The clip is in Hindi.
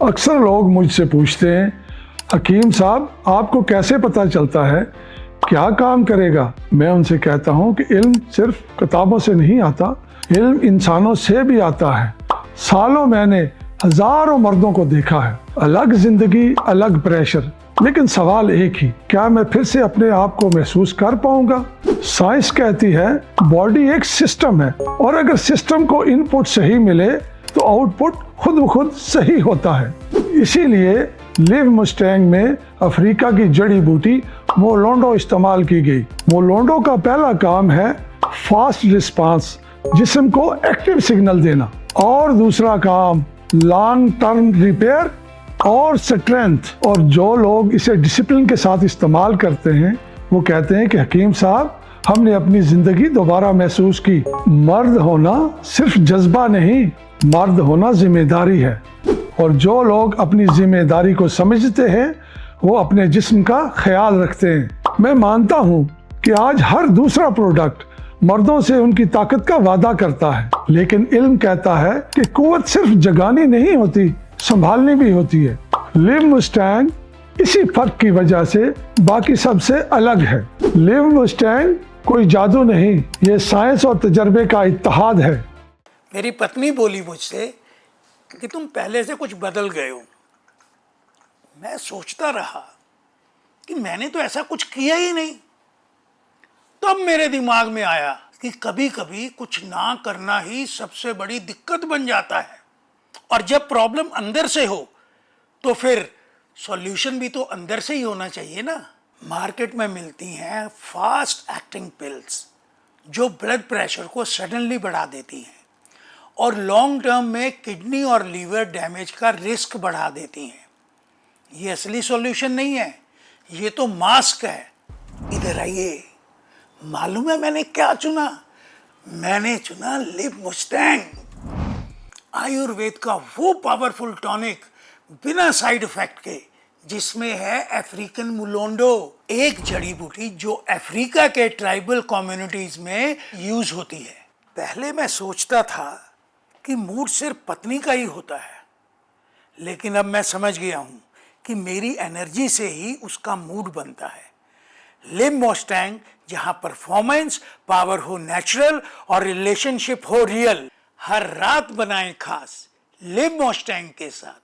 अक्सर लोग मुझसे पूछते हैं, हकीम साहब आपको कैसे पता चलता है क्या काम करेगा? मैं उनसे कहता हूँ कि इल्म सिर्फ किताबों से नहीं आता, इल्म इंसानों से भी आता है। सालों मैंने हजारों मर्दों को देखा है, अलग जिंदगी अलग प्रेशर, लेकिन सवाल एक ही, क्या मैं फिर से अपने आप को महसूस कर पाऊंगा? साइंस कहती है बॉडी एक सिस्टम है और अगर सिस्टम को इनपुट सही मिले तो आउटपुट खुद ब खुद सही होता है। इसीलिए लिव मुस्टैंग में अफ्रीका की जड़ी बूटी मोलोंडो इस्तेमाल की गई। मोलोंडो का पहला काम है फास्ट रिस्पांस, जिस्म को एक्टिव सिग्नल देना, और दूसरा काम लॉन्ग टर्म रिपेयर और स्ट्रेंथ। और जो लोग इसे डिसिप्लिन के साथ इस्तेमाल करते हैं वो कहते हैं कि हकीम साहब हमने अपनी जिंदगी दोबारा महसूस की। मर्द होना सिर्फ जज्बा नहीं, मर्द होना जिम्मेदारी है, और जो लोग अपनी जिम्मेदारी को समझते हैं वो अपने जिस्म का ख्याल रखते हैं। मैं मानता हूँ कि आज हर दूसरा प्रोडक्ट मर्दों से उनकी ताकत का वादा करता है, लेकिन इल्म कहता है कि कुव्वत सिर्फ जगानी नहीं होती, संभालनी भी होती है। लिव मुस्टैंग इसी फर्क की वजह से बाकी सबसे अलग है। लिव मुस्टैंग कोई जादू नहीं, ये साइंस और तजर्बे का इत्तेहाद है। मेरी पत्नी बोली मुझसे कि तुम पहले से कुछ बदल गए हो। मैं सोचता रहा कि मैंने तो ऐसा कुछ किया ही नहीं। तब मेरे दिमाग में आया कि कभी कभी कुछ ना करना ही सबसे बड़ी दिक्कत बन जाता है, और जब प्रॉब्लम अंदर से हो तो फिर सॉल्यूशन भी तो अंदर से ही होना चाहिए ना। मार्केट में मिलती हैं फास्ट एक्टिंग पिल्स जो ब्लड प्रेशर को सडनली बढ़ा देती हैं और लॉन्ग टर्म में किडनी और लीवर डैमेज का रिस्क बढ़ा देती हैं। ये असली सॉल्यूशन नहीं है, ये तो मास्क है। इधर आइए, मालूम है मैंने क्या चुना? मैंने चुना लिव मुस्टैंग, आयुर्वेद का वो पावरफुल टॉनिक बिना साइड इफेक्ट के, जिसमें है अफ्रीकन मुलोंडो, एक जड़ी बूटी जो अफ्रीका के ट्राइबल कम्युनिटीज में यूज होती है। पहले मैं सोचता था कि मूड सिर्फ पत्नी का ही होता है, लेकिन अब मैं समझ गया हूं कि मेरी एनर्जी से ही उसका मूड बनता है। लिव मुस्टैंग, जहां परफॉर्मेंस पावर हो नेचुरल और रिलेशनशिप हो रियल। हर रात बनाएं खास लिव मुस्टैंग के साथ।